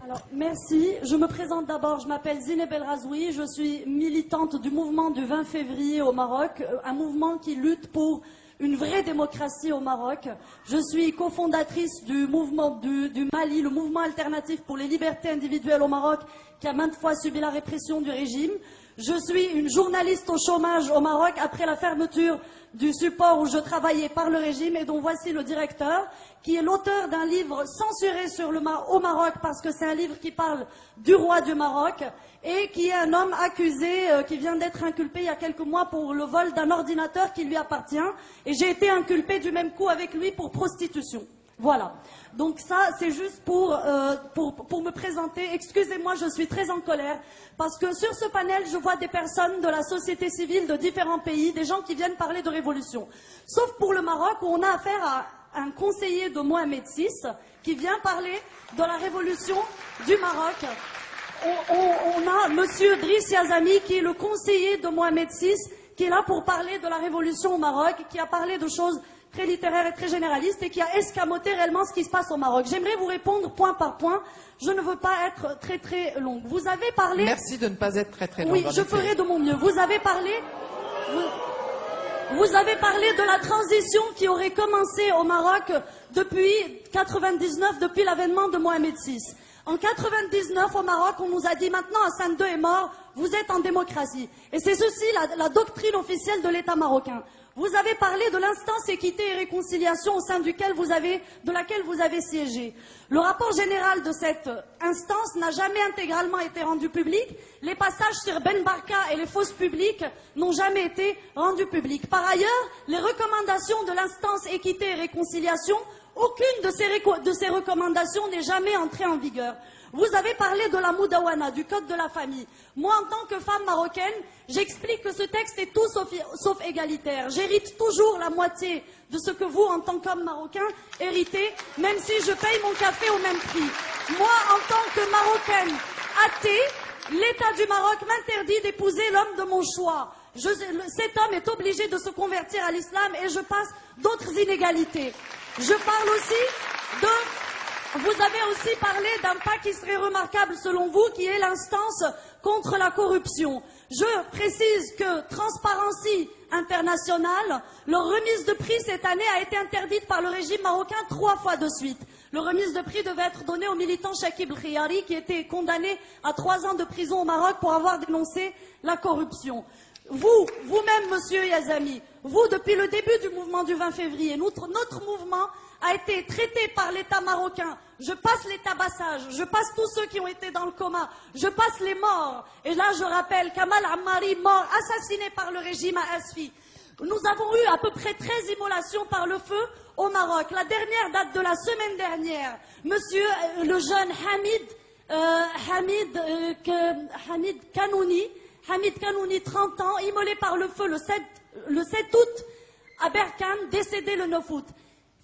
Alors, merci. Je me présente d'abord. Je m'appelle Zineb El Razoui. Je suis militante du mouvement du 20 février au Maroc, un mouvement qui lutte pour une vraie démocratie au Maroc. Je suis cofondatrice du mouvement du Mali, le mouvement alternatif pour les libertés individuelles au Maroc, qui a maintes fois subi la répression du régime. Je suis une journaliste au chômage au Maroc après la fermeture du support où je travaillais par le régime et dont voici le directeur, qui est l'auteur d'un livre censuré au Maroc parce que c'est un livre qui parle du roi du Maroc et qui est un homme accusé qui vient d'être inculpé il y a quelques mois pour le vol d'un ordinateur qui lui appartient et j'ai été inculpée du même coup avec lui pour prostitution. Voilà. Donc ça, c'est juste pour me présenter. Excusez-moi, je suis très en colère parce que sur ce panel, je vois des personnes de la société civile de différents pays, des gens qui viennent parler de révolution. Sauf pour le Maroc où on a affaire à un conseiller de Mohamed VI qui vient parler de la révolution du Maroc. On a Monsieur Driss Yazami qui est le conseiller de Mohamed VI qui est là pour parler de la révolution au Maroc, qui a parlé de choses très littéraire et très généraliste et qui a escamoté réellement ce qui se passe au Maroc. J'aimerais vous répondre point par point. Je ne veux pas être très très longue. Vous avez parlé... Merci de ne pas être très très longue. Oui, je ferai de mon mieux. Vous avez parlé de la transition qui aurait commencé au Maroc depuis 99, depuis l'avènement de Mohamed VI. En 99, au Maroc, on nous a dit maintenant Hassan II est mort, vous êtes en démocratie. Et c'est ceci la doctrine officielle de l'État marocain. Vous avez parlé de l'instance équité et réconciliation au sein de laquelle vous avez siégé. Le rapport général de cette instance n'a jamais intégralement été rendu public. Les passages sur Ben Barka et les fosses publiques n'ont jamais été rendus publics. Par ailleurs, les recommandations de l'instance équité et réconciliation, aucune de ces recommandations n'est jamais entrée en vigueur. Vous avez parlé de la Moudawana, du code de la famille. Moi, en tant que femme marocaine, j'explique que ce texte est tout sauf égalitaire. J'hérite toujours la moitié de ce que vous, en tant qu'homme marocain, héritez, même si je paye mon café au même prix. Moi, en tant que marocaine athée, l'État du Maroc m'interdit d'épouser l'homme de mon choix. Cet homme est obligé de se convertir à l'islam et je passe d'autres inégalités. Je parle aussi de... Vous avez aussi parlé d'un pas qui serait remarquable selon vous, qui est l'instance contre la corruption. Je précise que Transparency International, leur remise de prix cette année a été interdite par le régime marocain 3 fois de suite. Le remise de prix devait être donné au militant Chakib El-Khiyari qui était condamné à 3 ans de prison au Maroc pour avoir dénoncé la corruption. Vous-même, Monsieur Yazami, vous, depuis le début du mouvement du 20 février, notre mouvement a été traité par l'État marocain. Je passe les tabassages, je passe tous ceux qui ont été dans le coma, je passe les morts. Et là, je rappelle Kamal Ammari, mort, assassiné par le régime à Asfi. Nous avons eu à peu près 13 immolations par le feu au Maroc. La dernière date de la semaine dernière. Monsieur le jeune Hamid Kanouni, 30 ans, immolé par le feu le 7 août à Berkane, décédé le 9 août.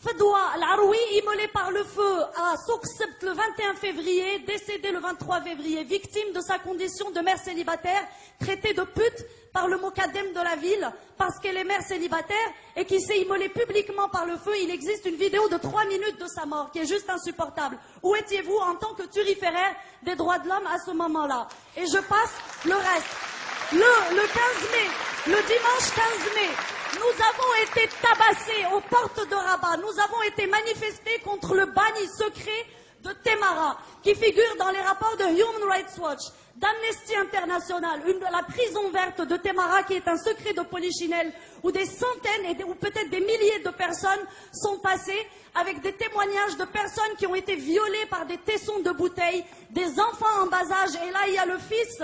Fadwa Al-Aroui, immolé par le feu à Souk Sebt le 21 février, décédé le 23 février, victime de sa condition de mère célibataire, traitée de pute par le Mokadem de la ville, parce qu'elle est mère célibataire et qui s'est immolée publiquement par le feu. Il existe une vidéo de 3 minutes de sa mort, qui est juste insupportable. Où étiez-vous en tant que turiféraire des droits de l'homme à ce moment-là? Et je passe le reste. Le 15 mai, le dimanche 15 mai, nous avons été tabassés aux portes de Rabat. Nous avons été manifestés contre le banni secret de Temara, qui figure dans les rapports de Human Rights Watch, d'Amnesty International, la prison verte de Temara, qui est un secret de Polichinelle, où des centaines ou peut-être des milliers de personnes sont passées, avec des témoignages de personnes qui ont été violées par des tessons de bouteilles, des enfants en bas âge. Et là, il y a le fils,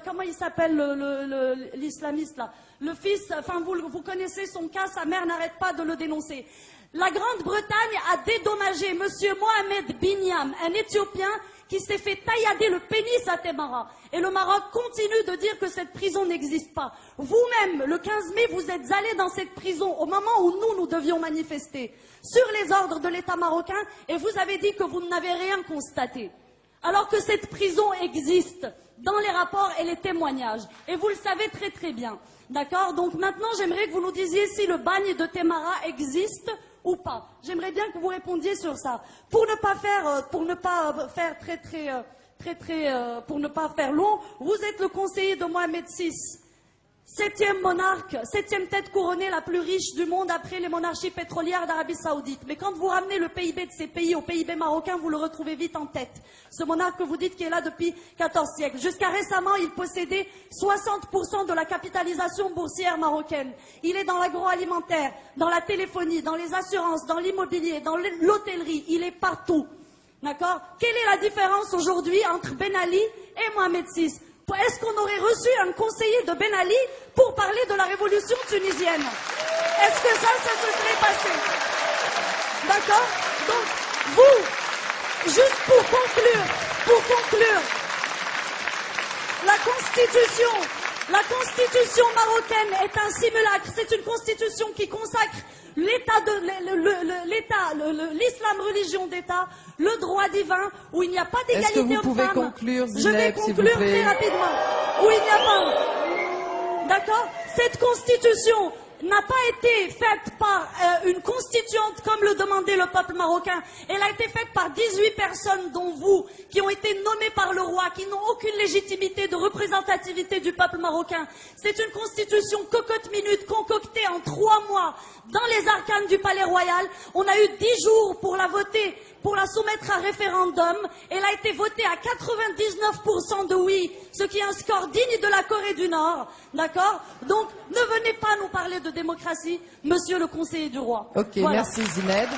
comment il s'appelle l'islamiste là? Le fils, enfin vous connaissez son cas, sa mère n'arrête pas de le dénoncer. La Grande-Bretagne a dédommagé Monsieur Mohamed Binyam, un Éthiopien qui s'est fait taillader le pénis à Temara. Et le Maroc continue de dire que cette prison n'existe pas. Vous-même, le 15 mai, vous êtes allé dans cette prison au moment où nous devions manifester sur les ordres de l'État marocain et vous avez dit que vous n'avez rien constaté. alors que cette prison existe dans les rapports et les témoignages. Et vous le savez très très bien. D'accord? Donc maintenant, j'aimerais que vous nous disiez si le bagne de Témara existe ou pas. J'aimerais bien que vous répondiez sur ça. Pour ne pas faire long, vous êtes le conseiller de Mohamed VI. 7e monarque, 7e tête couronnée la plus riche du monde après les monarchies pétrolières d'Arabie Saoudite. Mais quand vous ramenez le PIB de ces pays au PIB marocain, vous le retrouvez vite en tête. Ce monarque que vous dites qui est là depuis 14 siècles. Jusqu'à récemment, il possédait 60% de la capitalisation boursière marocaine. Il est dans l'agroalimentaire, dans la téléphonie, dans les assurances, dans l'immobilier, dans l'hôtellerie. Il est partout. D'accord? Quelle est la différence aujourd'hui entre Ben Ali et Mohamed VI? Est-ce qu'on aurait reçu un conseiller de Ben Ali pour parler de la révolution tunisienne? Est-ce que ça se serait passé? D'accord? Donc, vous, juste pour conclure, la constitution marocaine est un simulacre. C'est une constitution qui consacre l'islam religion d'État, le droit divin, où il n'y a pas d'égalité homme-femme. Est-ce que vous pouvez conclure, Zineb, Je vais conclure très rapidement. Où il n'y a pas... D'accord? Cette constitution n'a pas été faite par une constituante comme le demandait le peuple marocain. Elle a été faite par 18 personnes, dont vous, qui ont été nommées par le roi, qui n'ont aucune légitimité de représentativité du peuple marocain. C'est une constitution cocotte-minute, concoctée en 3 mois dans les arcanes du palais royal. On a eu 10 jours pour la voter, pour la soumettre à référendum. Elle a été votée à 99% de oui, ce qui est un score digne de la Corée du Nord. D'accord? Donc, ne venez pas nous parler de démocratie, monsieur le conseiller du roi. Ok, voilà. Merci Zineb.